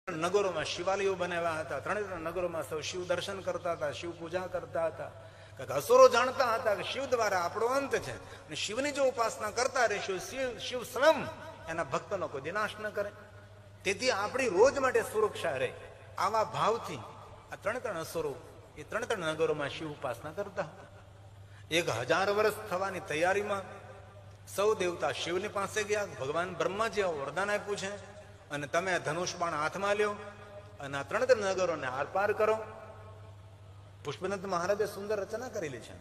નગરોમાં શિવાલયો બનાવ્યા હતા, ત્રણે નગરોમાં સૌ શિવ દર્શન કરતા હતા, શિવ પૂજા કરતા હતા. અસુરો જાણતા હતા કે શિવ દ્વારા આપણો અંત છે અને શિવની જો ઉપાસના કરતા રહેશું શિવ સ્વયં એના ભક્તનો કોઈ વિનાશ ન કરે, તેથી આપણી રોજ માટે સુરક્ષા રહે. આવા ભાવથી આ ત્રણ અસુરો એ ત્રણ નગરોમાં શિવ ઉપાસના કરતા. 1000 વર્ષ થવાની તૈયારીમાં સૌ દેવતા શિવની પાસે ગયા. ભગવાન બ્રહ્માજી વરદાન આપ્યું છે અને તમે ધનુષ બાણ હાથમાં લ્યો અને આ ત્રણ નગરોને આર પાર કરો. પુષ્પદંત મહારાજે સુંદર રચના કરેલી છે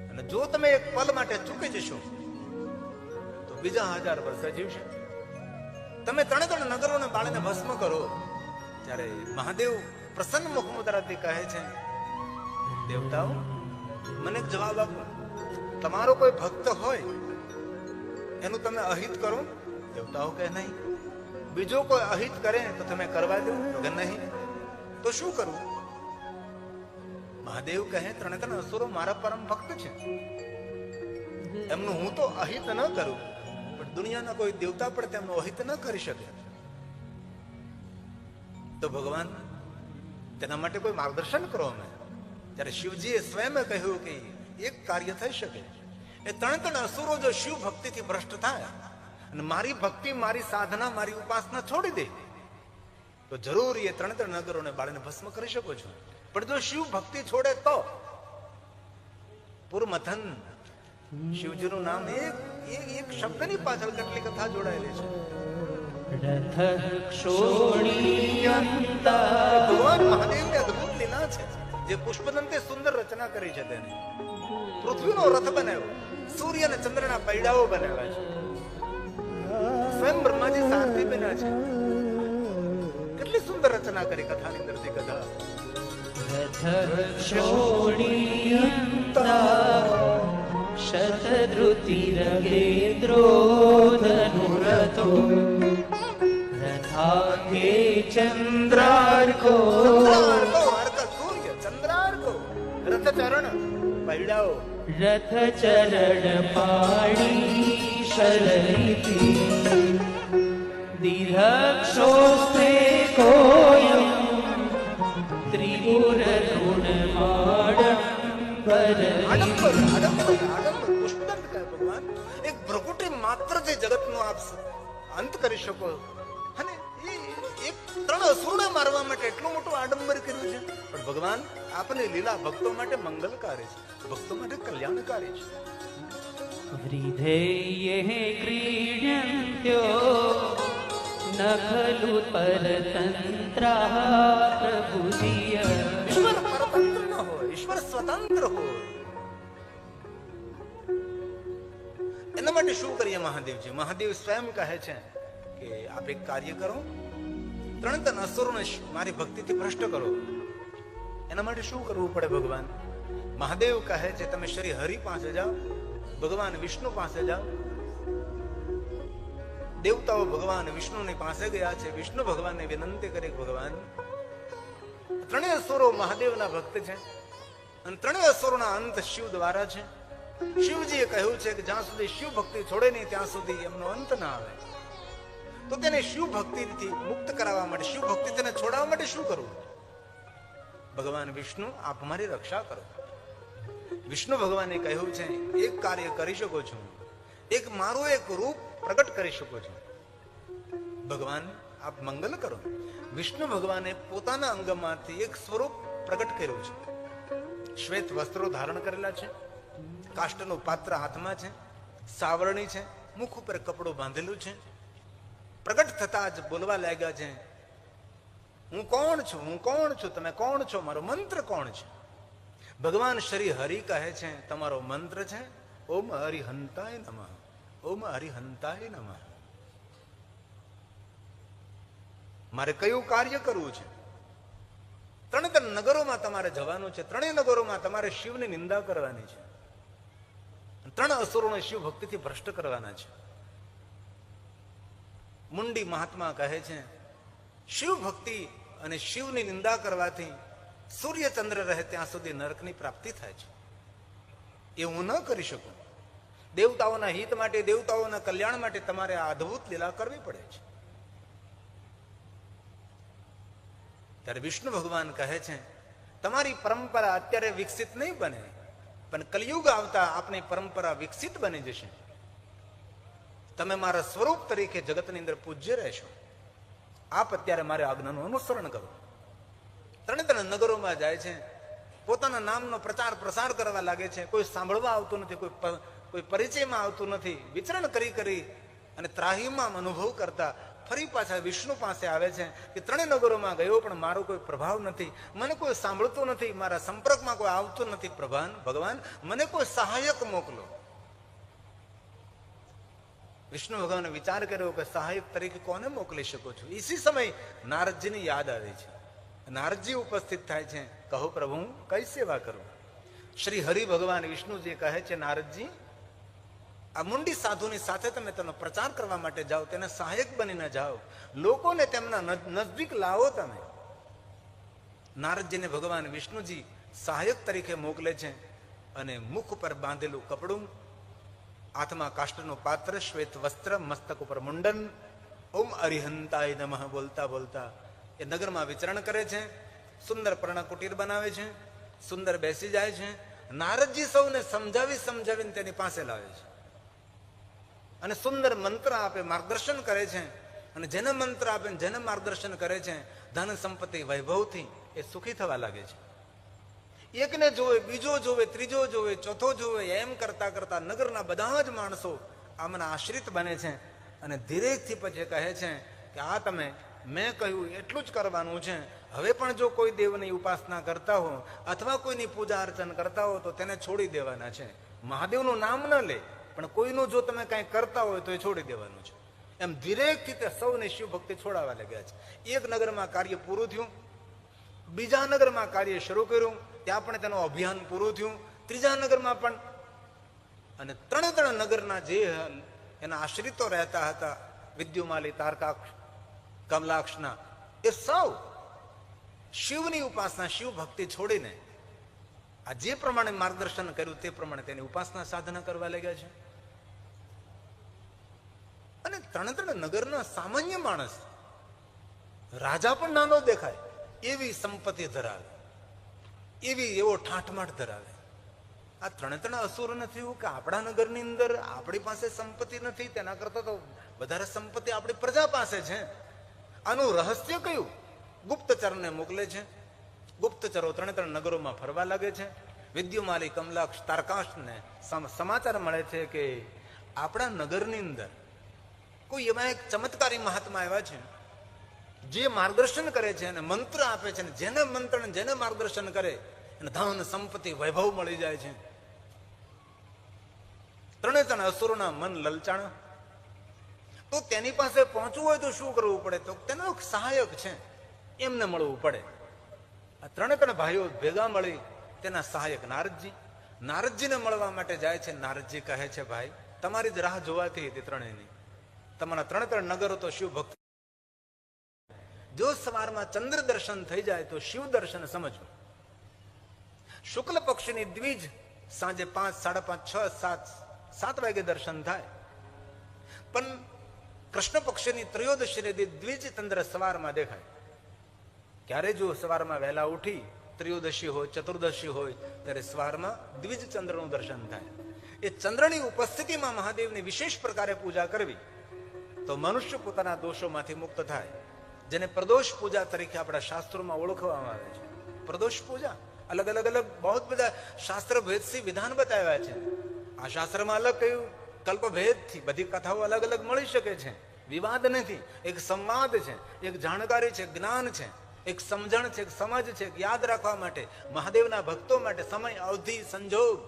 અને જો તમે એક પલ માટે ચૂકી જશો તો બીજા 1000 વર્ષ જીવશે. તમે ત્રણ નગરોને બાળીને ભસ્મ કરો ત્યારે મહાદેવ પ્રસન્ન મુખમુદ્રાથી કહે છે, દેવતાઓ મને એક જવાબ આપો, તમારો કોઈ ભક્ત હોય એનું તમે અહિત કરો? દેવતાઓ કહે નહીં. બીજો કોઈ અહિત કરે તો તમે કરવા દો? કે નહીં. તો શું કરવું? મહાદેવ કહે, ત્રણ અસુરો મારા પરમ ભક્ત છે, એમનું હું તો અહિત ન કરું, પણ દુનિયાના કોઈ દેવતા પણ તેમનું અહિત ન કરી શકે. તો ભગવાન તેના માટે કોઈ માર્ગદર્શન કરો અમે. ત્યારે શિવજીએ સ્વયં કહ્યું કે એક કાર્ય થઈ શકે. એ ત્રણ અસુરો જો શિવ ભક્તિથી ભ્રષ્ટ થાય અને મારી ભક્તિ, મારી સાધના, મારી ઉપાસના છોડી દે તો જરૂર એ ત્રણ નગરોને બાળીને ભસ્મ કરી શકો છો. પણ જો શિવ ભક્તિ છોડે તો પુરમથન, શિવજીનું નામ એક શબ્દની પાછળ કેટલી કથા જોડાયેલી છે. ભગવાન મહાદેવની અદભુત લીલા છે જે પુષ્પદંતે સુંદર રચના કરી છે. તેને પૃથ્વીનો રથ બનાવ્યો, સૂર્ય અને ચંદ્રના પૈડાઓ બનાવ્યા છે, સ્વયં બ્રહ્માજી સારથી બન્યા છે. કેટલી સુંદર રચના કરી કથાની અંદર. કથા શતદ્રુતિરગેન્દ્રોધનુરથો રથાકે ચંદ્રાર્કો સૂર્ય ચંદ્રાર્કો રથ ચરણ પૈડાઓ રથ ચરણ પાણી શલરીતિ દીર્ઘક્ષોસ્તે કોયમ ત્રિપુર ભગવાન એક ભ્રકુટી માત્ર જે જગતનો આપ અંત કરી શકો અને એક ત્રણ અસુરને મારવા માટે એટલું મોટું આડંબર કર્યું છે. પણ ભગવાન આપની લીલા ભક્તો માટે મંગલકારી છે, ભક્તો માટે કલ્યાણકારી છે. હૃદયે ક્રીડન્ત્યો ન ખલુ પરતંત્રા પ્રભુજીય. ઈશ્વર પરતંત્ર ન હોય, ઈશ્વર સ્વતંત્ર હોય. એના માટે શું કરીએ મહાદેવજી? મહાદેવ સ્વયં કહે છે કે આપ એક કાર્ય કરો, ત્રણ અસુરોને મારી ભક્તિથી ભ્રષ્ટ કરો. એના માટે શું કરવું પડે ભગવાન? મહાદેવ કહે છે તમે શ્રી હરિ પાસે જાઓ, ભગવાન વિષ્ણુ પાસે જાઓ. દેવતાઓ ભગવાન વિષ્ણુની પાસે ગયા છે. વિષ્ણુ ભગવાનને વિનંતી કરી, ભગવાન ત્રણેય અસુરો મહાદેવના ભક્ત છે અને ત્રણેય અસુરોના અંત શિવ દ્વારા છે. શિવજીએ કહ્યું છે કે જ્યાં સુધી શિવ ભક્તિ છોડે નહીં ત્યાં સુધી એમનો અંત ના આવે. તો તેને શિવ ભક્તિથી મુક્ત કરાવવા માટે, શિવ ભક્તિ તેને છોડાવવા માટે શું કરવું? ભગવાન વિષ્ણુ આપ મારી રક્ષા કરો. વિષ્ણુ ભગવાને કહ્યું છે એક કાર્ય કરી શકો છો, એક મારું એક રૂપ પ્રગટ કરી શકો છો. ભગવાન આપ મંગલ કરો. વિષ્ણુ ભગવાને પોતાના અંગમાંથી એક સ્વરૂપ પ્રગટ કર્યું છે. શ્વેત વસ્ત્રો ધારણ કરેલા છે, કાષ્ટનું પાત્ર હાથમાં છે, સાવરણી છે, મુખ ઉપર કપડું બાંધેલું છે. પ્રગટ થતા જ બોલવા લાગ્યા છે, હું કોણ છું, હું કોણ છું, તમે કોણ છો, મારો મંત્ર કોણ છે? ભગવાન શ્રી હરિ કહે છે તમારો મંત્ર છે ઓમ હરિહંતાય નમઃ, ઓમ હરિહંતાય નમઃ. મારે કયું કાર્ય કરવું છે? ત્રણ નગરોમાં તમારે જવાનું છે. ત્રણેય નગરોમાં તમારે શિવની નિંદા કરવાની છે. ત્રણ અસુરોને શિવ ભક્તિથી ભ્રષ્ટ કરવાના છે. મુંડી મહાત્મા કહે છે શિવ ભક્તિ અને શિવની નિંદા કરવાથી સૂર્ય ચંદ્ર રહે ત્યાં સુધી નરકની પ્રાપ્તિ થાય છે. એ હું ન કરી શકું. દેવતાઓના હિત માટે, દેવતાઓના કલ્યાણ માટે તમારે આ અદ્ભુત લીલા કરવી પડે છે. ત્યારે વિષ્ણુ ભગવાન કહે છે તમારી પરંપરા અત્યારે વિકસિત નહીં બને, પણ કલિયુગ આવતા આપની પરંપરા વિકસિત બની જશે. તમે મારા સ્વરૂપ તરીકે જગતની અંદર પૂજ્ય રહેશો. આપ અત્યારે મારે આજ્ઞાનું અનુસરણ કરો. ત્રણે ત્રણ નગરોમાં જાય છે, પોતાના નામનો પ્રચાર પ્રસાર કરવા લાગે છે. કોઈ સાંભળવા આવતું નથી, કોઈ પરિચયમાં આવતું નથી. વિચરણ કરી કરી અને ત્રાહીમામ અનુભવ કરતા ફરી પાછા વિષ્ણુ પાસે આવે છે કે ત્રણેય નગરોમાં ગયો પણ મારો કોઈ પ્રભાવ નથી, મને કોઈ સાંભળતું નથી, મારા સંપર્કમાં કોઈ આવતું નથી. ભગવાન મને કોઈ સહાયક મોકલો. વિષ્ણુ ભગવાને વિચાર કર્યો કે સહાયક તરીકે કોને મોકલી શકો છો? ઇસી સમય નારદજીની યાદ આવી છે. નારદજી ઉપસ્થિત થાય છે. કહો પ્રભુ હું કઈ સેવા કરું? શ્રી હરિ ભગવાન વિષ્ણુજી કહે છે નારદજી, આ મુંડી સાધુની સાથે તમે તેનો પ્રચાર કરવા માટે જાઓ, તેને સહાયક બનીને જાઓ, લોકોને તેમના નજદીક લાવો તમે. નારદજીને ભગવાન વિષ્ણુજી સહાયક તરીકે મોકલે છે અને મુખ પર બાંધેલું કપડું, હાથમાં કાષ્ટનું પાત્ર, શ્વેત વસ્ત્ર, મસ્તક ઉપર મુંડન, ઓમ અરિહંતાય નમઃ બોલતા બોલતા એ નગરમાં વિચરણ કરે છે. સુંદર પર્ણકુટીર બનાવે છે, સુંદર બેસી જાય છે. નારદજી સૌને સમજાવીને તેની પાસે લાવે છે અને સુંદર મંત્ર આપે, માર્ગદર્શન કરે છે. અને જેને મંત્ર આપે, જેને માર્ગદર્શન કરે છે, ધન સંપત્તિ વૈભવથી એ સુખી થવા લાગે છે. એકને જોવે, બીજો જોવે, ત્રીજો જોવે, ચોથો જોવે, એમ કરતા કરતા નગરના બધા જ માણસો આમના આશ્રિત બને છે. અને ધીરેથી પછી કહે છે કે આ તમે મેં કહ્યું એટલું જ કરવાનું છે. હવે પણ જો કોઈ દેવની ઉપાસના કરતા હો અથવા કોઈની પૂજા અર્ચન કરતા હો તો તેને છોડી દેવાના છે. મહાદેવનું નામ ન લે, પણ કોઈનું જો તમે કઈ કરતા હોય તો એ છોડી દેવાનું છે. એમ ધીરેથી તે સૌને શિવ ભક્તિ છોડાવવા લાગ્યા છે. એક નગરમાં કાર્ય પૂરું થયું, બીજા નગરમાં કાર્ય શરૂ કર્યું, ત્યાં પણ તેનું અભિયાન પૂરું થયું, ત્રીજા નગરમાં પણ. અને ત્રણ નગરના જે એના આશ્રિતો રહેતા હતા, વિદ્યુમાલી, તારકાક્ષ, કમલાક્ષના, એ સૌ શિવની ઉપાસના, શિવ ભક્તિ છોડીને આ જે પ્રમાણે માર્ગદર્શન કર્યું તે પ્રમાણે તેની ઉપાસના સાધના કરવા લાગ્યા છે. અને ત્રણ નગરના સામાન્ય માણસ, રાજા પણ નાનો દેખાય એવી સંપત્તિ ધરાવે, એવો ઠાઠમાઠ ધરાવે. આ ત્રણ અસુર નથી કે આપણા નગરની અંદર આપણી પાસે સંપત્તિ નથી, તેના કરતા તો વધારે સંપત્તિ આપણી પ્રજા પાસે છે. આનું રહસ્ય કયું? ગુપ્તચરને મોકલે છે. ગુપ્તચરો ત્રણ નગરોમાં ફરવા લાગે છે. વિદ્યુમાલી, કમલાક્ષ, તારકાશને સમાચાર મળે છે કે આપણા નગરની અંદર કોઈ એવા એક ચમત્કારી મહાત્મા આવ્યા છે જે માર્ગદર્શન કરે છે અને મંત્ર આપે છે, અને જેને મંત્ર જેને માર્ગદર્શન કરે એને ધન સંપત્તિ વૈભવ મળી જાય છે. ત્રણ અસુરોના મન લલચાણ. તો તેની પાસે પહોંચવું હોય તો શું કરવું પડે? તો તેનો એક સહાયક છે, એમને મળવું પડે. આ ત્રણ ભાઈઓ ભેગા મળી તેના સહાયક નારદજીને મળવા માટે જાય છે. નારદજી કહે છે ભાઈ તમારી જ રાહ જોવાતી હતી ત્રણેયની. તમારા ત્રણ નગરો તો શિવ ભક્તિ. જો સવારમાં ચંદ્ર દર્શન થઈ જાય તો શિવ દર્શન સમજવું. શુક્લ પક્ષની દ્વિજ સાંજે 5, 5:30, 6, 7 વાગે દર્શન થાય. પણ કૃષ્ણ પક્ષની ત્રયોદશી દ્વિજ ચંદ્ર સવારમાં દેખાય. ક્યારે જો સવારમાં વહેલા ઉઠી ત્રયોદશી હોય, ચતુર્દશી હોય, ત્યારે સવારમાં દ્વિજ ચંદ્રનું દર્શન થાય. એ ચંદ્રની ઉપસ્થિતિમાં મહાદેવની વિશેષ પ્રકારે પૂજા કરવી તો મનુષ્ય પોતાના દોષોમાંથી મુક્ત થાય, જેને પ્રદોષ પૂજા તરીકે આપણા શાસ્ત્રોમાં ઓળખવામાં આવે છે. પ્રદોષ પૂજા અલગ બહુ બધા શાસ્ત્ર ભેદથી વિધાન બતાવ્યા છે. આ શાસ્ત્રમાં અલગ કયું કલ્પભેદથી બધી કથાઓ અલગ મળી શકે છે. વિવાદ નથી, એક સંવાદ છે, એક જાણકારી છે, જ્ઞાન છે, એક સમજણ છે, એક સમજ છે, યાદ રાખવા માટે મહાદેવના ભક્તો માટે સમય, અવધિ, સંજોગ,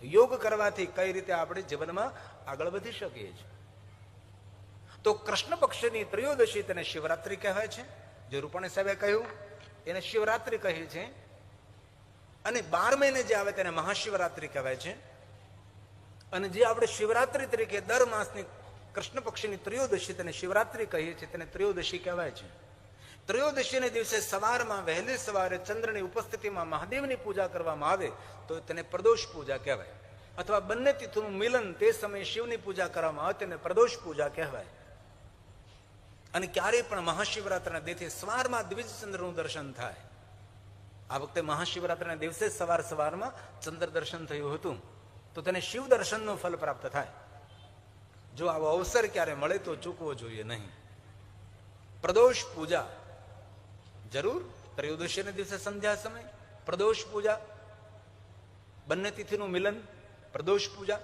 યોગ કરવાથી કઈ રીતે આપણે જીવનમાં આગળ વધી શકીએ છીએ. તો કૃષ્ણ પક્ષની ત્રયોદશી તેને શિવરાત્રી કહેવાય છે. જે રૂપાણી સાહેબે કહ્યું એને શિવરાત્રી કહે છે. અને 12 મહિને જે આવે તેને મહાશિવરાત્રી કહેવાય છે. અને જે આપણે શિવરાત્રી તરીકે દર માસની કૃષ્ણ પક્ષની ત્રયોદશી તેને શિવરાત્રી કહીએ છીએ, તેને ત્રયોદશી કહેવાય છે. ત્રયોદશીને દિવસે સવારમાં વહેલી સવારે ચંદ્રની ઉપસ્થિતિમાં મહાદેવની પૂજા કરવામાં આવે તો તેને પ્રદોષ પૂજા કહેવાય. અથવા બંને તિથિનું મિલન તે સમયે શિવની પૂજા કરવામાં આવે તેને પ્રદોષ પૂજા કહેવાય. અને ક્યારેય પણ મહાશિવરાત્રિના દિવસે સવારમાં દ્વિજ ચંદ્રનું દર્શન થાય. આ વખતે મહાશિવરાત્રિના દિવસે સવારમાં ચંદ્ર દર્શન થયું હતું, તો તેને શિવ દર્શનનું ફલ પ્રાપ્ત થાય. જો આવો અવસર ક્યારે મળે તો ચૂકવો જોઈએ નહીં. પ્રદોષ પૂજા જરૂર, ત્રયોદશીના દિવસે સંધ્યા સમય પ્રદોષ પૂજા, બંને તિથિનું મિલન પ્રદોષ પૂજા,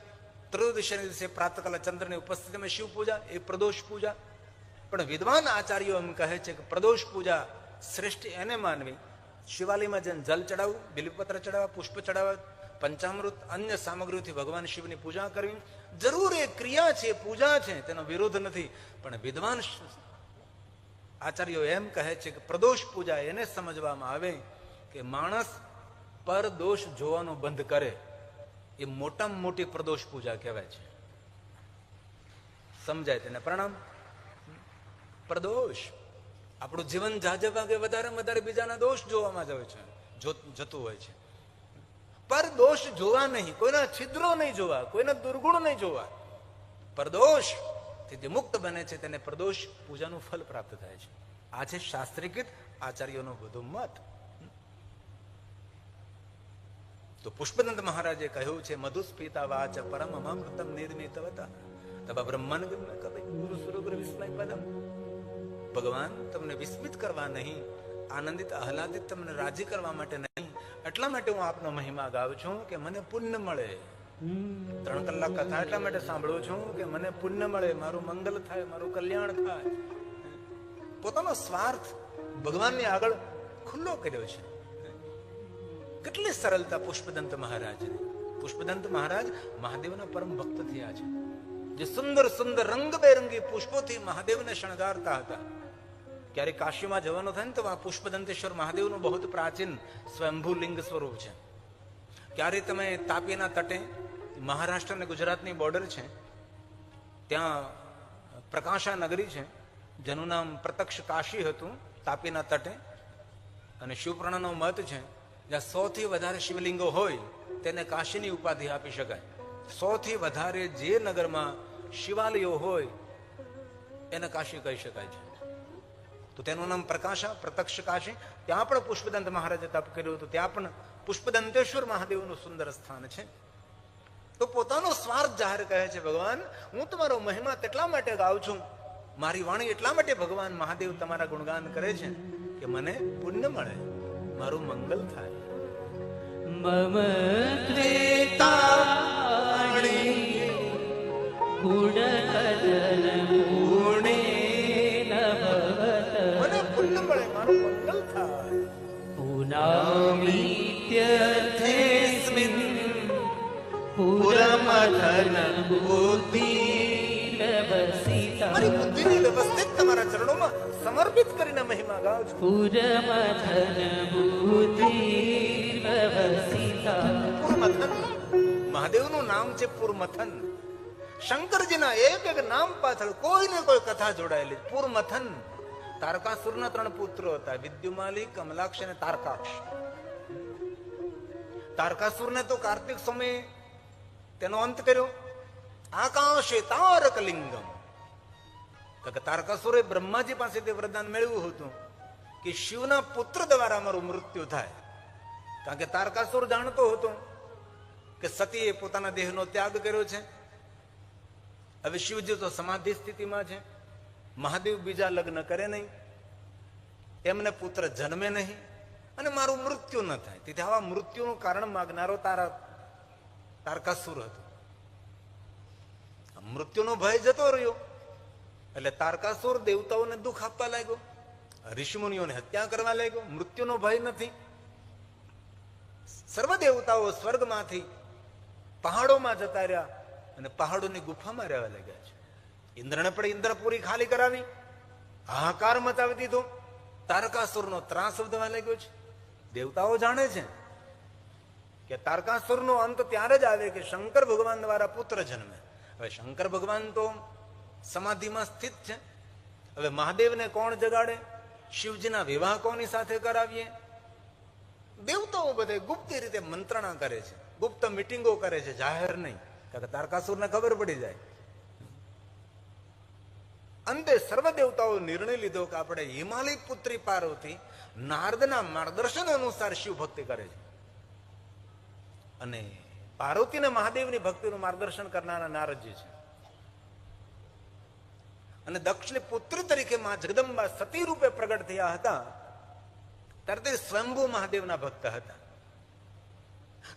ત્રયોદશીના દિવસે પ્રાતકાલે ચંદ્રની ઉપસ્થિતિમાં શિવ પૂજા એ પ્રદોષ પૂજા. પણ વિદ્વાન આચાર્યો એમ કહે છે કે પ્રદોષ પૂજા શ્રેષ્ઠ એને માનવી શિવાલયમાં જઈને જલ ચડાવવું, બિલીપત્ર ચડાવવા, પુષ્પ ચડાવવા, પંચામૃત અન્ય સામગ્રીઓથી ભગવાન શિવની પૂજા કરવી. જરૂર એ ક્રિયા છે, પૂજા છે, તેનો વિરોધ નથી. પણ વિદ્વાન આચાર્યો એમ કહે છે કે પ્રદોષ પૂજા એને સમજવામાં આવે કે માણસ પર દોષ જોવાનો બંધ કરે, એ મોટામાં મોટી પ્રદોષ પૂજા કહેવાય છે. સમજાય તેને પ્રણામ. પ્રદોષ આપણું જીવન જાજે ભાગે વધારે બીજાના દોષ જોવામાં જ હોય છે, જતું હોય છે. પર દોષ જોવા નહીં, કોઈના છિદ્રો નહીં જોવા, કોઈના દુર્ગુણ નહીં જોવા. પરદોષ જે મુક્ત બને છે તેને પ્રદોષ પૂજાનું ફલ પ્રાપ્ત થાય છે. આ છે શાસ્ત્રીકૃત આચાર્યોનો બધો મત. તો પુષ્પદંત મહારાજે કહ્યું છે મધુસ્ફીતા વાચ પરમમૃતમ નિર્મિતવતા તબા બ્રહ્મન કવિ ગુરુ સુરગુર વિસ્મય પદમ. ભગવાન તમને વિસ્મિત કરવા નહીં, આનંદિત આહલાદિત તમને રાજી કરવા માટે નહીં, એટલા માટે હું આપનો મહિમા ગાઉં છું કે મને પુણ્ય મળે. 3 કલાક કથા એટલા માટે સાંભળું છું કે મને પુણ્ય મળે, મારું મંગલ થાય, મારું કલ્યાણ થાય. પોતાનો સ્વાર્થ ભગવાનની આગળ ખુલ્લો કર્યો છે. કેટલી સરળતા પુષ્પદંત મહારાજને. પુષ્પદંત મહારાજ મહાદેવના પરમ ભક્ત થયા છે, જે સુંદર સુંદર રંગબેરંગી પુષ્પોથી મહાદેવને શણગારતા હતા. ક્યારે કાશીમાં જવાનું થાય ને તો આ પુષ્પદંતેશ્વર મહાદેવનું બહુ પ્રાચીન સ્વયંભૂ લિંગ સ્વરૂપ છે. ક્યારે તમે તાપીના તટે, મહારાષ્ટ્ર અને ગુજરાતની બોર્ડર છે, ત્યાં પ્રકાશા નગરી છે, જેનું નામ પ્રત્યક્ષ કાશી હતું, તાપીના તટે. અને શિવપુરાણનો મત છે જ્યાં 100 થી વધારે શિવલિંગો હોય તેને કાશીની ઉપાધિ આપી શકાય. 100 થી વધારે જે નગરમાં શિવાલયો હોય એને કાશી કહી શકાય છે. તો તેનું નામ પ્રકાશા, પ્રત્યક્ષ કાશી. ત્યાં પણ પુષ્પદંત મહારાજે તપ કર્યું હતું. ત્યાં પણ પુષ્પદંતેશ્વર મહાદેવનું સુંદર સ્થાન છે. તો પોતાનો સ્વાર્થ જાહેર કહે છે ભગવાન હું તમારો મહિમા તેટલા માટે ગાઉં છું, મારી વાણી એટલા માટે ભગવાન મહાદેવ તમારા ગુણગાન કરે છે કે મને પુણ્ય મળે, મારું મંગલ થાય. મમ ત્રેતાણી ગુણકદન ગુણે નભવત. મને પુણ્ય મળે, મારું મંગલ થાય. પુનામિત્યર્થેસ્મિન પુરમધન બુદ્ધિ વ્યવસિતા. મારી બુદ્ધિને વ્યવસ્થિત તમારા ચરણોમાં સમર્પિત કરીને મહિમા ગાઉં છું. પુરમધન બુદ્ધિ વ્યવસિતા. પુરમથન મહાદેવનું નામ છે પુરમથન. શંકરજીના એક એક નામ પાછળ કોઈ ને કોઈ કથા જોડાયેલી. પુરમથન તારકાસુરના 3 પુત્રો હતા, વિદ્યુમાલી, કમલાક્ષ અને તારકાક્ષ. તારકાસુરને તો કાર્તિક સમયે તેનો અંત કર્યો. આકાશે તારક લિંગમ. તારકાસુરે બ્રહ્માજી પાસેથી વરદાન મેળવ્યું હતું કે શિવના પુત્ર દ્વારા મારું મૃત્યુ થાય. કારણ કે તારકાસુર જાણતો હતો કે સતીએ પોતાના દેહનો ત્યાગ કર્યો છે. હવે શિવજી તો સમાધિ સ્થિતિમાં છે, મહાદેવ બીજા લગ્ન કરે નહીં, એમને પુત્ર જન્મે નહીં અને મારું મૃત્યુ ન થાય. તેથી આવા મૃત્યુનું કારણ માગનારો તારકાસુર હતો. મૃત્યુનો ભય જતો રહ્યો એટલે તારકાસુર દેવતાઓને દુઃખ આપવા લાગ્યો, ઋષિમુનિઓને હત્યા કરવા લાગ્યો. મૃત્યુનો ભય નથી. સર્વ દેવતાઓ સ્વર્ગમાંથી પહાડોમાં જતા રહ્યા અને પહાડોની ગુફામાં રહેવા લાગ્યા છે. ઇન્દ્રને પણ ઇન્દ્રપુરી ખાલી કરાવી, હાહાકાર મચાવી દીધો. તારકાસુરનો ત્રાસ વધવા લાગ્યો છે. દેવતાઓ જાણે છે કે તારકાસુરનો અંત ત્યારે જ આવે કે શંકર ભગવાન દ્વારા પુત્ર જન્મે. હવે શંકર ભગવાન તો સમાધિમાં સ્થિત છે. હવે મહાદેવને કોણ જગાડે? શિવજીના વિવાહ કોની સાથે કરાવીએ? દેવતાઓ બધે ગુપ્ત રીતે મંત્રણા કરે છે, ગુપ્ત મિટિંગો કરે છે, જાહેર નહીં. કારણ કે તારકાસુરને ખબર પડી જાય. અંતે સર્વ દેવતાઓ નિર્ણય લીધો કે આપણે હિમાલય પુત્રી પાર્વતી નારદના માર્ગદર્શન અનુસાર શિવ ભક્તિ કરે છે. અને પાર્વતીને મહાદેવની ભક્તિનું માર્ગદર્શન કરનારા નારદજી છે. અને દક્ષની પુત્રી તરીકે માં જગદંબા સતી રૂપે પ્રગટ થયા હતા ત્યારે તે સ્વયંભૂ મહાદેવના ભક્ત હતા.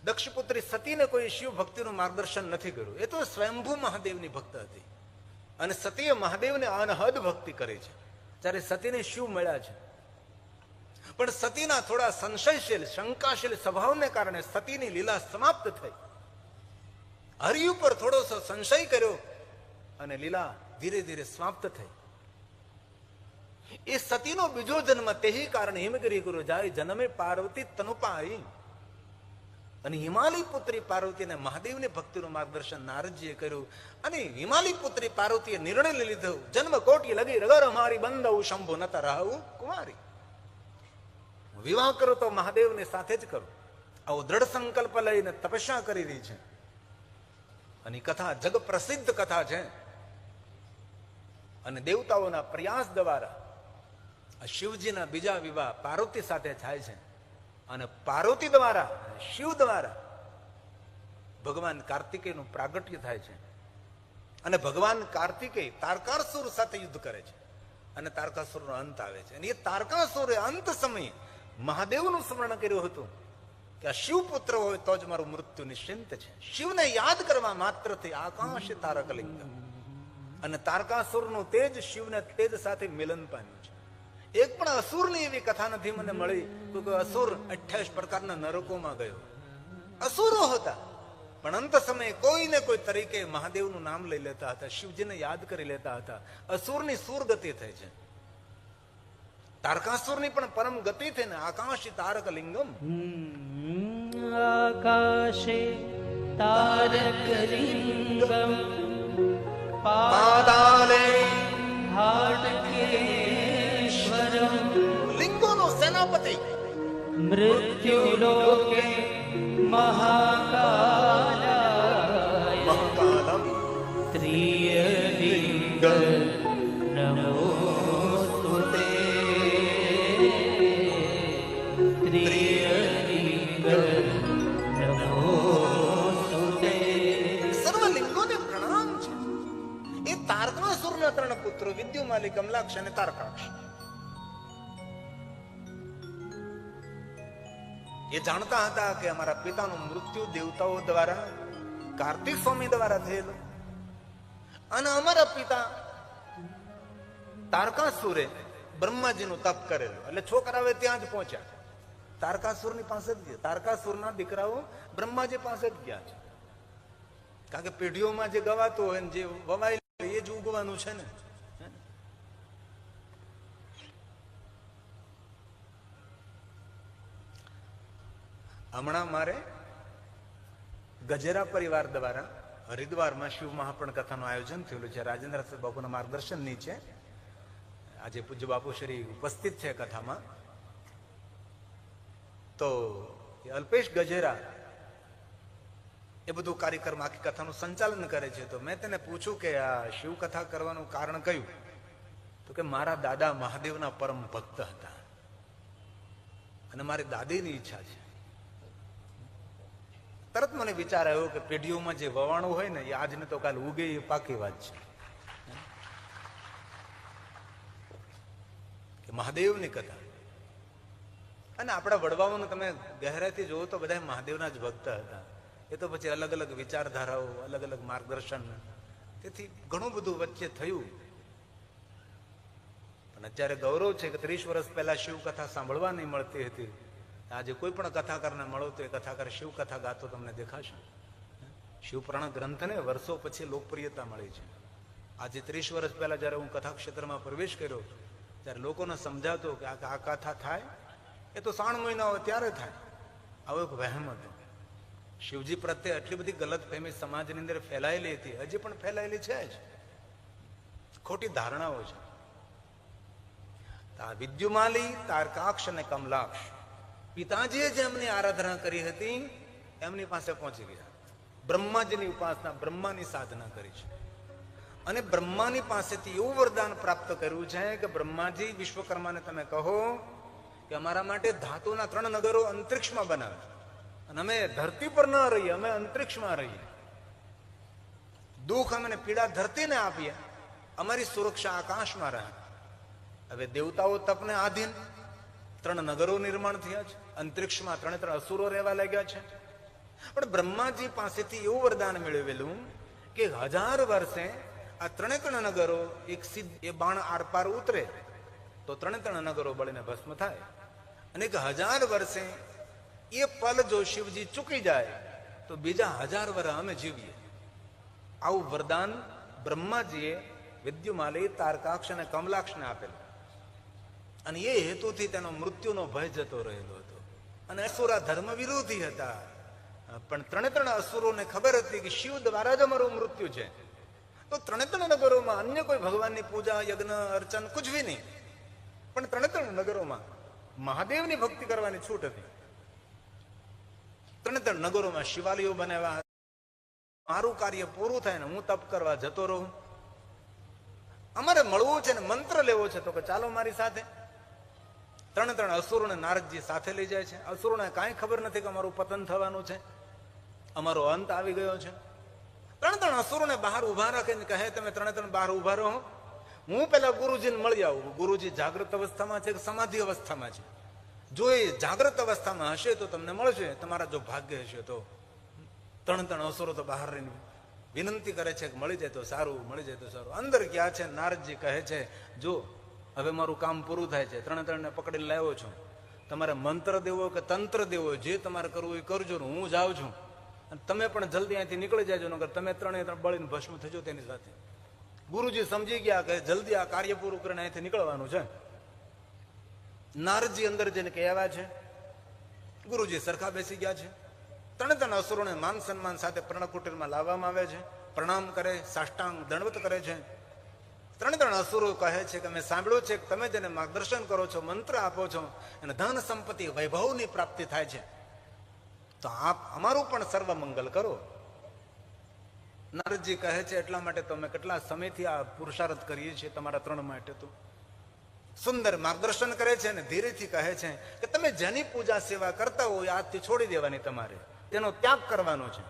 દક્ષ પુત્રી સતીને કોઈ શિવ ભક્તિનું માર્ગદર્શન નથી કર્યું. એ તો સ્વયંભૂ મહાદેવની ભક્ત હતી અને સતીએ મહાદેવને અનહદ ભક્તિ કરી છે. ત્યારે સતીને શિવ મળ્યા છે. પણ સતીના થોડા સંશયશીલ શંકાશીલ સ્વભાવને કારણે સતીની લીલા સમાપ્ત થઈ. હરિ ઉપર થોડોસો સંશય કર્યો અને લીલા ધીરે ધીરે સમાપ્ત થઈ. એ સતીનો બીજો જન્મ તેહી કારણે હિમગીરી ગુરુ જાય જન્મે પાર્વતી તનુપાઈ. અને હિમાલય પુત્રી પાર્વતીને મહાદેવની ભક્તિનું માર્ગદર્શન નારદજીએ કર્યું. અને હિમાલય પુત્રી પાર્વતીએ નિર્ણય લીધો જન્મ કોટી લગી રગર અમારી બંધવું શંભુ નત રહું કુમારી. વિવાહ કરો તો મહાદેવની સાથે જ કરો. આવો દ્રઢ સંકલ્પ લઈને તપસ્યા કરી રહી છે. અને કથા જગ પ્રસિદ્ધ કથા છે. અને દેવતાઓના પ્રયાસ દ્વારા શિવજીના બીજા વિવાહ પાર્વતી સાથે થાય છે. અને પાર્વતી દ્વારા શિવ દ્વારા ભગવાન કાર્તિકેયનું પ્રાગટ્ય થાય છે. અને ભગવાન કાર્તિકેય તારકાસુર સાથે યુદ્ધ કરે છે અને તારકાસુરનો અંત આવે છે. અને એ તારકાસુરે અંત સમયે મહાદેવનું સ્મરણ કર્યું હતું કે આ શિવ પુત્ર હોય તો જ મારું મૃત્યુ નિશ્ચિંત છે. શિવને યાદ કરવા માત્રથી આકાશ તારકલિંગ અને તારકાસુરનું તેજ શિવના તેજ સાથે મિલન પામ્યું છે. એક પણ અસુરની એવી કથા નથી મને મળી કે અસુર 28 પ્રકારના નરકોમાં ગયો. અસુરો હતા પણ અંત સમયે કોઈને કોઈ તરીકે મહાદેવનું નામ લઈ લેતા હતા, શિવજીને યાદ કરી લેતા હતા. અસુરની સુરગતિ થઈ છે. તારકાસુરની પણ પરમ ગતિ થઈ ને આકાશી તારક લિંગમ. આકાશે તારકલિંગમ પાતાલે હાટકેશ્વરમ લિંગોનો સેનાપતિ મૃત્યુલોકે મહાકાલાય મહાકાલમ ત્રિયલિંગ નમોસ્તુતે ત્રિયલિંગ નમોસ્તુતે. સર્વ લિંગોને પ્રણામ છે. એ તારકાસુરના 3 પુત્રો વિદ્યુમાલી, કમલાક્ષ અને તારકાક્ષ. એ જાણતા હતા કે અમારા પિતાનું મૃત્યુ દેવતાઓ દ્વારા કાર્તિક સ્વામી દ્વારા થયેલું અને અમારા પિતા તારકાસુરે બ્રહ્માજીનું તપ કરેલું. એટલે છોકરાઓ ત્યાં જ પહોંચ્યા. તારકાસુરની પાસે જ ગયા. તારકાસુરના દીકરાઓ બ્રહ્માજી પાસે જ ગયા છે. કારણ કે પેઢીઓમાં જે ગવાતું હોય ને જે વવાય એ જ ઉગવાનું છે ને. હમણાં મારે ગજેરા પરિવાર દ્વારા હરિદ્વારમાં શિવ મહાપણ કથાનું આયોજન થયેલું છે. રાજેન્દ્ર બાપુના માર્ગદર્શન નીચે આજે પૂજ્ય બાપુ શ્રી ઉપસ્થિત છે કથામાં. તો અલ્પેશ ગજેરા એ બધું કાર્યક્રમ આખી કથાનું સંચાલન કરે છે. તો મેં તેને પૂછ્યું કે આ શિવ કથા કરવાનું કારણ કયું? તો કે મારા દાદા મહાદેવના પરમ ભક્ત હતા અને મારી દાદીની ઈચ્છા છે. તરત મને વિચાર આવ્યો કે પેઢીઓમાં જે વવાણું હોય ને એ આજને તો કાલ ઉગે, એ પાકી વાત છે કે મહાદેવની કથા. અને આપણા વડવાઓને તમે ગહેરાઈથી જોવો તો બધા મહાદેવના જ ભક્ત હતા. એ તો પછી અલગ અલગ વિચારધારાઓ, અલગ અલગ માર્ગદર્શન, તેથી ઘણું બધું વચ્ચે થયું. પણ અત્યારે ગૌરવ છે કે 30 વર્ષ પહેલા શિવ કથા સાંભળવા નહીં મળતી હતી. આજે કોઈ પણ કથાકારને મળો તો એ કથાકાર શિવ કથા ગાતો તમને દેખાશે. શિવપુરાણ ગ્રંથને વર્ષો પછી લોકપ્રિયતા મળી છે. આજે 30 વર્ષ પહેલા જયારે હું કથા ક્ષેત્રમાં પ્રવેશ કર્યો ત્યારે લોકોને સમજાતો કે આ કથા થાય એ તો 3 મહિના હોય ત્યારે થાય. આવો એક વહેમ હતો. શિવજી પ્રત્યે આટલી બધી ગલત ફહેમી સમાજની અંદર ફેલાયેલી હતી, હજી પણ ફેલાયેલી છે જ. ખોટી ધારણાઓ છે. વિદ્યુમાલી, તારકાક્ષ અને કમલાક્ષ પિતાજીએ જેમની આરાધના કરી હતી એમની પાસે પહોંચી ગયા. બ્રહ્માજીની ઉપાસના, બ્રહ્માની સાધના કરી છે. અને બ્રહ્માની પાસેથી એવું વરદાન પ્રાપ્ત કર્યું છે કે બ્રહ્માજી વિશ્વકર્માને તમે કહો કે અમારા માટે ધાતુના 3 નગરો અંતરિક્ષમાં બનાવે અને અમે ધરતી પર ન રહીએ, અમે અંતરિક્ષમાં રહીએ. દુઃખ અને પીડા ધરતીને આપીએ, અમારી સુરક્ષા આકાશમાં રહે. હવે દેવતાઓ તપને આધીન 3 નગરો નિર્માણ થયા છે, અંતરિક્ષમાં 3 અસુરો રહેવા લાગ્યા છે. પણ બ્રહ્માજી પાસેથી એવું વરદાન મેળવેલું કે 1000 વર્ષે આ 3 નગરો એક સીધ એ બાણ આરપાર ઉતરે તો 3 નગરો બળીને ભસ્મ થાય, અને 1000 વર્ષે એ પલ જો શિવજી ચૂકી જાય તો બીજા 1000 વર્ષ અમે જીવીએ. આવું વરદાન બ્રહ્માજીએ વિદ્યુમાલી, તારકાક્ષ અને કમલાક્ષને આપેલું. અને એ હેતુથી તેનો મૃત્યુનો ભય જતો રહેલો હતો. અને અસુરા ધર્મ વિરોધી હતા, પણ 3 અસુરોને ખબર હતી કે શિવ દ્વારા જ અમારું મૃત્યુ છે. તો 3 નગરોમાં અન્ય કોઈ ભગવાનની પૂજા, યજ્ઞ, અર્ચન કુછ ભી નહીં, પણ 3 નગરોમાં મહાદેવની ભક્તિ કરવાની છૂટ હતી. 3 નગરોમાં શિવાલયો બનાવ્યા. મારું કાર્ય પૂરું થાય ને હું તપ કરવા જતો રહું, અમારે મળવું છે ને મંત્ર લેવો છે, તો કે ચાલો મારી સાથે. 3 અસુરોને નારદજી સાથે લઈ જાય છે. અસુરોને કાંઈ ખબર નથી કે અમારું પતન થવાનું છે, અમારો અંત આવી ગયો છે. 3 અસુરોને બહાર ઉભા રાખીને કહે તમે 3 બહાર ઉભા રહો, હું પેલા ગુરુજીને મળી આવું. ગુરુજી જાગૃત અવસ્થામાં છે કે સમાધિ અવસ્થામાં છે? જો એ જાગૃત અવસ્થામાં હશે તો તમને મળશે, તમારા જો ભાગ્ય હશે તો. 3 અસુરો તો બહાર રહીને વિનંતી કરે છે કે મળી જાય તો સારું, મળી જાય તો સારું. અંદર ગયા છે, નારદજી કહે છે જો હવે મારું કામ પૂરું થાય છે, 3 ને પકડીને લાવ્યો છું, તમારે મંત્ર દેવો કે તંત્ર દેવો, જે તમારે કરવું એ કરજો, હું જાઉં છું. અને તમે પણ જલ્દી અહીંથી નીકળી જાજો, નકર તમે 3 બળીને ભસ્મ થજો તેની સાથે. ગુરુજી સમજી ગયા કે જલ્દી આ કાર્ય પૂરું કરીને અહીંથી નીકળવાનું છે. નારદજી અંદર જઈને કહેવા છે, ગુરુજી સરખા બેસી ગયા છે. 3 અસુરોને માન સન્માન સાથે પર્ણકુટીરમાં લાવવામાં આવે છે. પ્રણામ કરે, સાષ્ટાંગ દંડવત કરે છે. 3 અસુરો કહે છે કે મેં સાંભળ્યું છે કે તમે જેને માર્ગદર્શન કરો છો, મંત્ર આપો છો, અને ધન સંપત્તિ વૈભવની પ્રાપ્તિ થાય છે, તો આપ અમારું પણ સર્વ મંગલ કરો. નારદજી કહે છે એટલા માટે તો અમે કેટલા સમયથી આ પુરુષાર્થ કરીએ છીએ તમારા 3 માટે. તો સુંદર માર્ગદર્શન કરે છે અને ધીરેથી કહે છે કે તમે જેની પૂજા સેવા કરતા હોય આજથી છોડી દેવાની, તમારે તેનો ત્યાગ કરવાનો છે.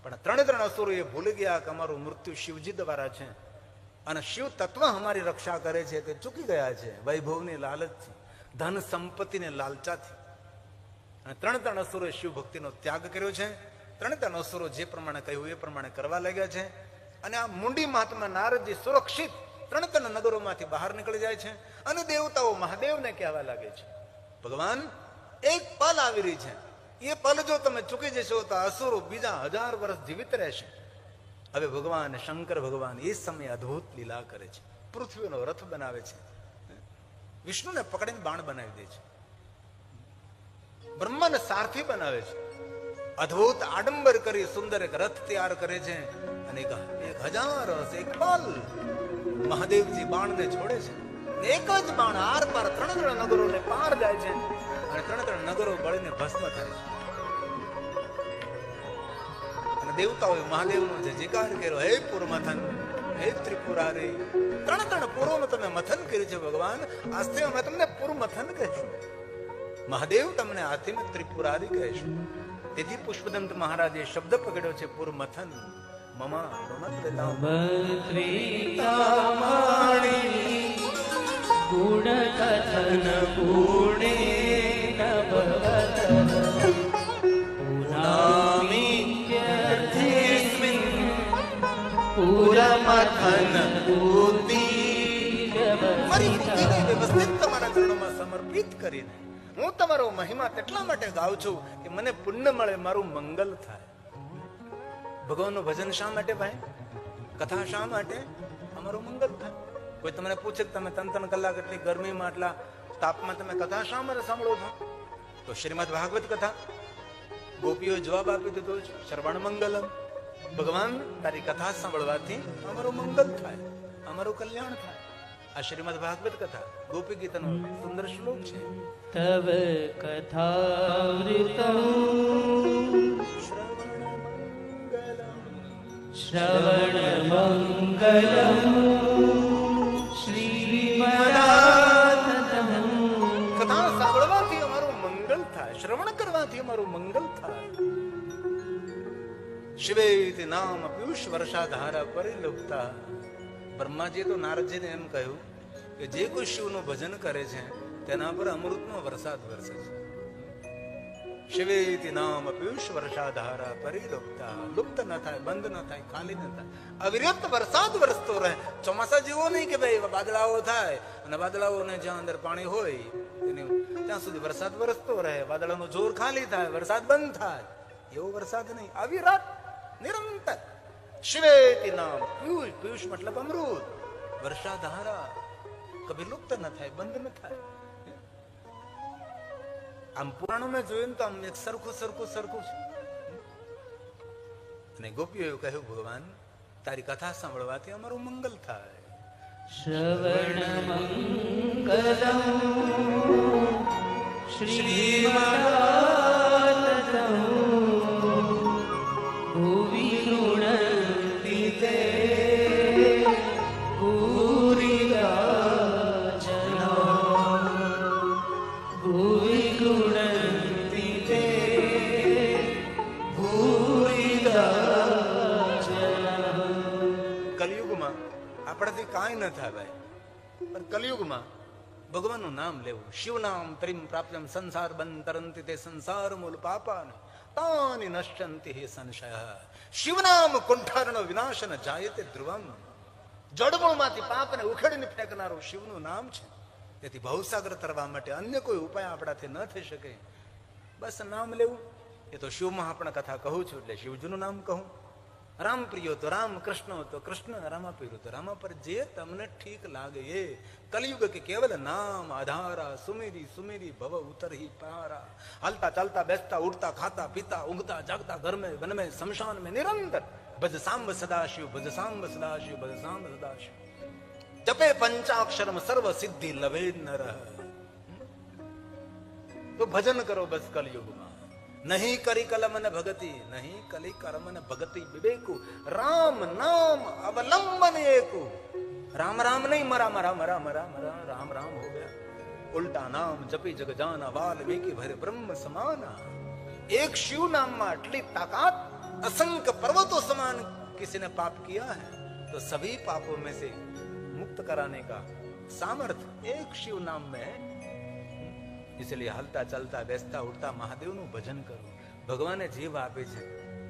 પણ 3 અસુરો એ ભૂલી ગયા કે અમારું મૃત્યુ શિવજી દ્વારા છે, અને શિવ તત્વ અમારી રક્ષા કરે છે, તે ચૂકી ગયા છે વૈભવની લાલચથી, ધન સંપત્તિને લાલચાથી. અને 3 અસુરોએ શિવ ભક્તિનો ત્યાગ કર્યો છે. 3 અસુરો જે પ્રમાણે કહ્યું એ પ્રમાણે કરવા લાગ્યા છે. અને આ મુંડી મહાત્મા નારદજી સુરક્ષિત 3 નગરોમાંથી બહાર નીકળી જાય છે. અને દેવતાઓ મહાદેવને કહેવા લાગે છે ભગવાન એક પલ આવી રહી છે, એ પલ જો તમે ચૂકી જશો તો અસુરો બીજા 1000 વર્ષ જીવિત રહેશે. હવે ભગવાન શંકર ભગવાન એ સમયે અદ્ભુત લીલા કરે છે. પૃથ્વીનો રથ બનાવે છે, વિષ્ણુને પકડીને બાણ બનાવી દે છે, બ્રહ્માને સારથી બનાવે છે, અદ્ભુત આડંબર કરી સુંદર એક રથ તૈયાર કરે છે. અને 1000 વર્ષ એક પલ મહાદેવજી બાણને છોડે છે. એક જ બાણ આર પાર 3 નગરોને પાર જાય છે, અને 3 નગરો બળીને ભસ્મ થાય છે. અને દેવતાઓએ મહાદેવનો જે જયકાર કર્યો, હે પુરમથન, હે ત્રિપુરારી. 3 પૂરોનું તમે મથન કર્યું છે ભગવાન, આજથી અમે તમને પુરમથન કહીશું. મહાદેવ તમને આથી ત્રિપુરારી કહીશું. તેથી પુષ્પદંત મહારાજે શબ્દ પકડ્યો છે પુરમથન. મમા ગુણ કથન પૂર્ણે પુરમથન બુદ્ધિ વ્યવસ્થિત તમારા ચરણોમાં સમર્પિત કરીને હું તમારો મહિમા તેટલા માટે ગાઉં છું કે મને પુણ્ય મળે, મારું મંગલ થાય. ભગવાનનું ભજન શા માટે ભાઈ? કથા શા માટે? અમારું મંગલ થાય. કોઈ તમને પૂછે કે તમે 3 કલાક એટલી ગરમીમાં આટલા તાપમાં તમે કથા શા માટે સાંભળો છો? તો શ્રીમદ ભાગવત કથા. ગોપીઓએ જવાબ આપી દીધો છે, શ્રવણ મંગલમ. ભગવાન તારી કથા સાંભળવાથી અમારું મંગલ થાય, અમારું કલ્યાણ થાય. આ શ્રીમદ ભાગવત કથા ગોપી ગીતાનો સુંદર શ્લોક છે. તવ કથામૃતમ શ્રવણમંગલમ શ્રીમદાતતમ. કથા સાંભળવાથી અમારું મંગલ થાય, શ્રવણ કરવાથી અમારું મંગલ થાય. શિવેતિ નામ પિયુષ વર્ષાધારા પરિલુપ્તા. બ્રહ્માજીએ તો નારદજીને એમ કહ્યું કે જે કોઈ શિવનું ભજન કરે છે તેના પર અમૃતનો વરસાદ વરસે છે. શિવેતિ નામ પિયુષ વર્ષાધારા પરિલુપ્તા. લુપ્ત ન થાય, બંધ ન થાય, ખાલી ન થાય, અવિરત વરસાદ વરસતો રહે. ચોમાસા જેવો નહીં કે ભાઈ વાદળાઓ થાય અને વાદળાઓને જ્યાં અંદર પાણી હોય ત્યાં સુધી વરસાદ વરસતો રહે, વાદળાનું જોર ખાલી થાય, વરસાદ બંધ થાય, એવો વરસાદ નહીં, અવિરત નિરંતર. શિવેતિ નામ પિયુષ, પિયુષ મતલબ અમૃત, વર્ષાધારા કભી લુપ્ત ન થાય, બંધ ન થાય. આમ પુરાણો મેં જોયું તો આમ એક સરખું સરખું સરખું છે. અને ગોપીઓએ કહ્યું ભગવાન તારી કથા સાંભળવાથી અમારું મંગલ થાય. શ્રવણમંગલમ શ્રીમદાતતમ. ભુવિ ગૃણન્તિ તે ભૂરિદા જના. ભુવિ ગૃણન્તિ તે ભૂરિદા જના. કલિયુગમાં આપણાથી કાંઈ ન થાય ભાઈ, પણ કલિયુગમાં ભગવાનનું નામ લેવું. શિવ નામ ત્રિમ પ્રાપ્યમ સંસાર બંતરંતિ તે સંસાર મૂળ પાપાન તાની નશ્યંતિ હે સંશય. શિવ નામ કુંઠારણો વિનાશન જાયતે ધ્રુવમ. જડમૂળમાંથી પાપને ઉખેડીને ફેંકનારું શિવનું નામ છે. તેથી ભવસાગર તરવા માટે અન્ય કોઈ ઉપાય આપણાથી ન થઈ શકે. બસ નામ લેવું. એ તો શિવમાં આપણે કથા કહું છું એટલે શિવજીનું નામ કહું. રામ પ્રિયો તો રામ, કૃષ્ણ તો કૃષ્ણ, રામા પ્રિયો તો રામા. પર જે તમને ઠીક લાગે એ. કલયુગ કે કેવલ નામ આધારા. સુમેરી સુમેરી ભવ ઉતરહી પારા. હાલતા ચાલતા બેસતા ઉઠતા ખાતા પીતા ઊંઘતા જાગતા ઘર में वन में शमशान में निरंतर भज सांब सदाशिव, भज सांब सदाशिव, भज सांब सदाशिव. जपे पंचाक्षरम सर्व सिद्धि लभे नर. तो भजन करो बस कलयुगમાં. नहीं करी कलम न भगति, नहीं कली कर्म न भगति विवेकु. राम नाम अवलंबन एकु. राम राम नहीं मरा मरा मरा मरा मरा, राम राम हो गया. उल्टा नाम जपी जग जाना, वाल्मीकि भरे ब्रह्म समाना. एक शिव नाम में अटली ताकत. असंख्य पर्वतों समान किसी ने पाप किया है तो सभी पापों में से मुक्त कराने का सामर्थ्य एक शिव नाम में है. इसलिए हलता चलता बेसता उठता महादेवનું ભજન કરવું. ભગવાને જીવ આપે છે,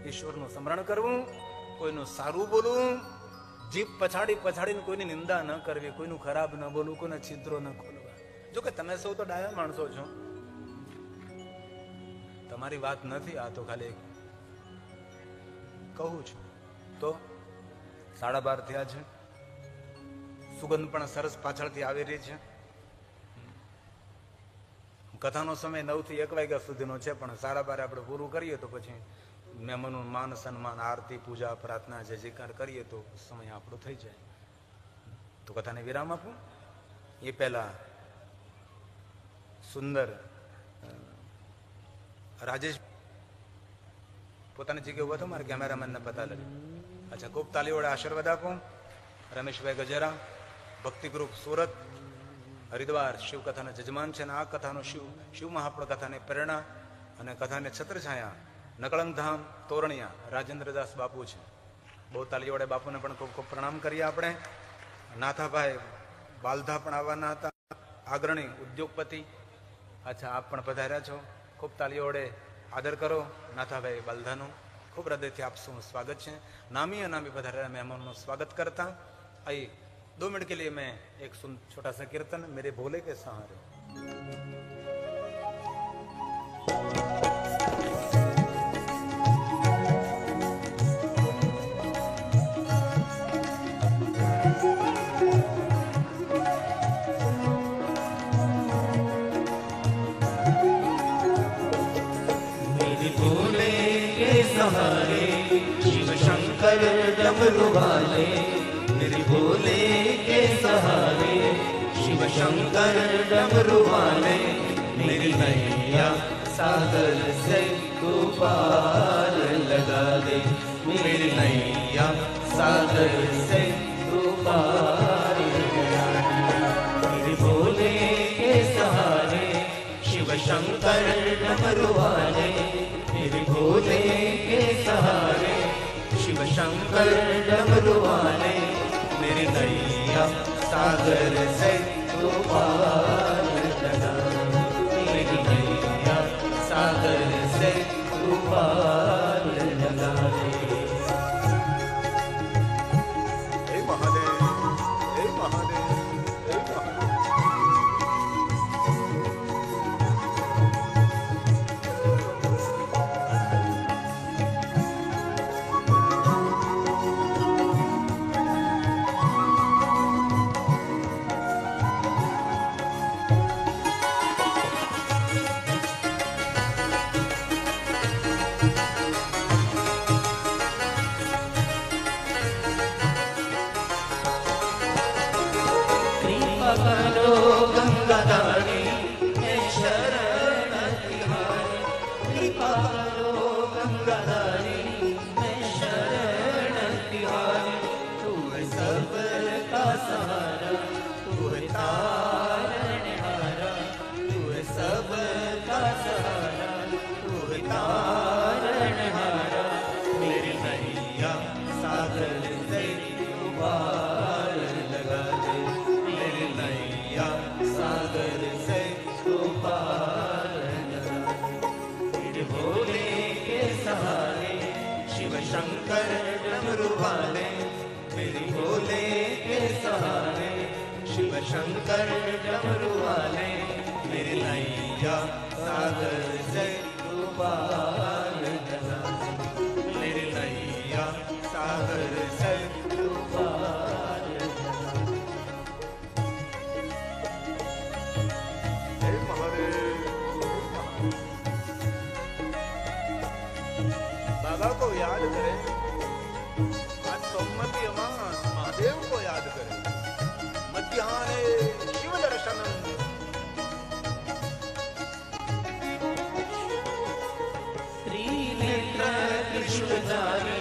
ઈશ્વરનું સ્મરણ કરવું, કોઈનું સારું બોલવું, જીભ પછાડી પછાડીને કોઈની નિંદા ન કરવી, કોઈનું ખરાબ ન બોલવું, કોઈના છિદ્રો ન ખોલવા. જો કે તમે સૌ તો ડાયા માણસો છો, તમારી વાત નથી, આ તો ખાલી કહું છું. તો 12:30 થયા છે, સુગંધ પણ સરસ પાછળથી આવી રહી છે. કથાનો સમય 9 થી 1 વાગ્યા સુધીનો છે, પણ 12:30 આપણે પૂરું કરીએ તો પછી મહેમાનનું માન સન્માન, આરતી, પૂજા, પ્રાર્થના, જય જયકાર કરીએ તો સમય આપણો થઈ જાય. તો કથાને વિરામ આપું એ પહેલા સુંદર રાજેશ પોતાની જગ્યાએ ઉભા થો, મારે કેમેરામેનને પતા લાગે. અચ્છા, ખૂબ તાલી વડે આશીર્વાદ આપો. રમેશભાઈ ગજેરા, ભક્તિ ગ્રુપ સુરત, હરિદ્વાર શિવકથાના જજમાન છે. અને આ કથાનો શિવમાં આપણા કથાની પ્રેરણા અને કથાને છત્રછાયા નકળંગ ધામ તોરણિયા રાજેન્દ્રદાસ બાપુ છે. બહુ તાલી વડે બાપુને પણ ખૂબ ખૂબ પ્રણામ કરીએ આપણે. નાથાભાઈ બાલધા પણ આવવાના હતા, આગ્રણી ઉદ્યોગપતિ. અચ્છા, આપ પણ પધાર્યા છો. ખૂબ તાલીઓ વડે આદર કરો નાથાભાઈ બાલધાનું. ખૂબ હૃદયથી આપ સૌનું સ્વાગત છે. નામી અનામી પધારેલા મહેમાનોનું સ્વાગત કરતા અહીં 2 मिनट के लिए मैं एक छोटा सा कीर्तन, मेरे भोले के सहारे. मेरे भोले के सहारे शिव शंकर डमरू वाले. मेरे भोले के सहारे शिव शंकर डमरू वाले. मेरी नैया सागर से तू पार लगा दे. मेरी नैया सागर से तू पार लगा दे। मेरे भोले के सहारे शिव शंकर डमरू वाले, मेरे भोले के सहारे शिव शंकर डमरू वाले, मेरी नैया सागर से तू पार लगा दे। मेरी नैया सागर से तू पार लगा दे। हे महादेव, हे महादेव, हे महादेव। कृपा करो गंगाधारी मैं शरण तिहारी, कृपा करो गंगाधारी मैं शरण तिहारी। तू है सबका सहारा, तू है तारणहारा, तू है सबका सहारा, तू है तारणहारा। मेरी नैया सागर से तू पार लगा दे। मेरी नैया सागर से तू पार लगा दे। मेरे भोले के सहारे शिव शंकर डमरू वाले, मेरे भोले के सहारे शिव शंकर डमरू वाले, मेरी नैया सागर से तू पार लगा दे। मेरी नैया सागर से तू पार लगा दे। हे महादेव, बाबा को याद करें, आज सोमवती अमास महादेव को याद करें। मध्याह्ने शिव दर्शनम, त्रिनेत्र त्रिशूलधारी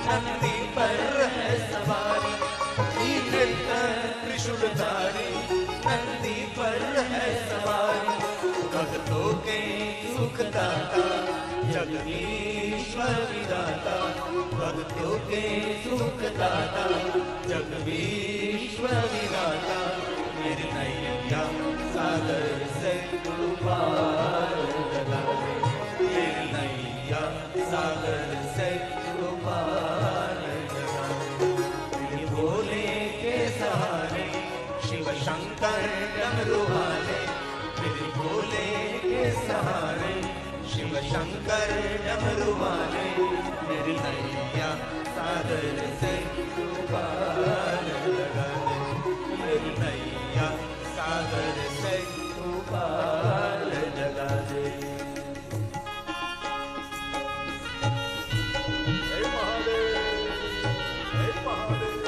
नंदी पर है सवारी, त्रिनेत्र त्रिशूलधारी नंदी पर है सवारी। भक्तों के सुख दाता जगदीश्वर विधाता, भक्तों के सुख दाता जगदीश्वर विधाता। मेरी नैया सागर से तू पार लगा दे। मेरी नैया सागर से तू पार लगा दे। मेरे भोले के सहारे शिव शंकर डमरू वाले, मेरे भोले के सहारे शिव शंकर डमरू वाले, मेरी नैया सागर से तू पार लगा दे। मेरी नैया सागर से तू पार लगा दे। हे महादेव, हे महादेव,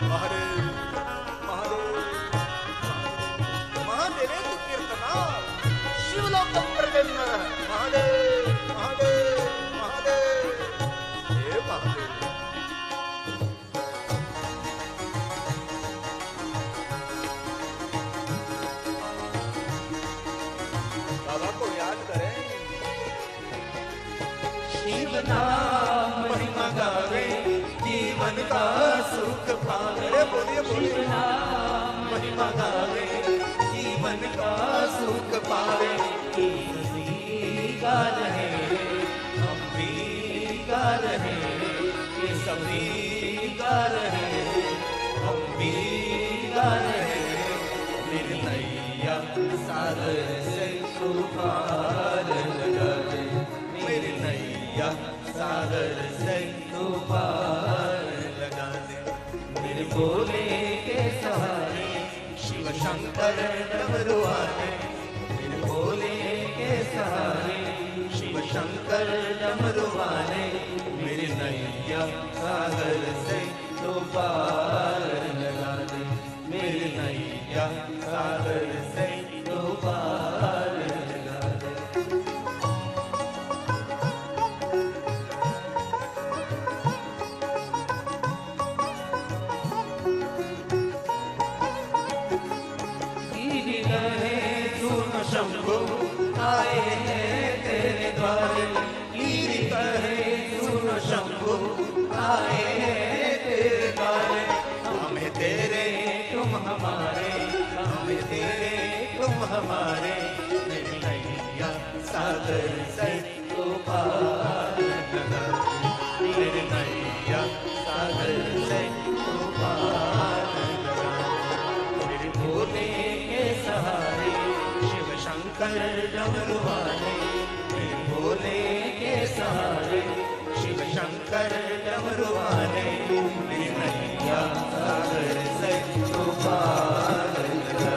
महादेव, महादेव, महादेवेंद्र कीर्तना शिवलोकम प्रजन्म। महादेव, महादेव, महादेव, हे महादेव। बाबा को याद करें। शिव नाम महिमा गावे जीवन का सुख पावे। अरे बोलिए, बोलिए। शिव नाम महिमा गावे जीवन का सुख पावे। ये गा रहे हम भी गा रहे, ये सभी गा रहे हम भी गा रहे। मेरी नैया सागर से तू पार लगा दे। मेरी नैया सागर से तू पार लगा दे। मेरे भोले के सहारे शिव शंकर डमरू वाले, मेरे भोले के सहारे शिव शंकर डमरू वाले, मेरी नैया सागर से तू पार लगा दे। मेरी नैया सागर से तू पार लगा दे। शंभु आए हैं तेरे द्वारे गिरि कहे सुनो शंभु आए हैं तेरे द्वारे हमें तेरे तुम हमारे हमें तेरे तुम हमारे मेरी नैया सागर से तो पार लगा मेरी नैया सागर से तो पार लगा मेरे भोले के सहारे शिव शंकर डमरू वाले मेरे भोले के सहारे शिव शंकर डमरू वाले मेरी नैया सागर से तो पार लगा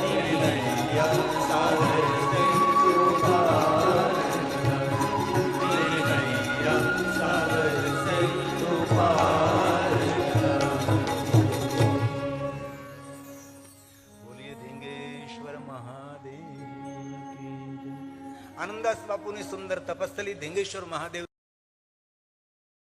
मेरी नैया सागर से तो पार लगा मेरी नैया सागर से तो पार लगा બોલીએ ધીંગેશ્વર મહાદેવ કી જય. આનંદાસ બાપુની સુંદર તપસ્થલી ધીંગેશ્વર મહાદેવ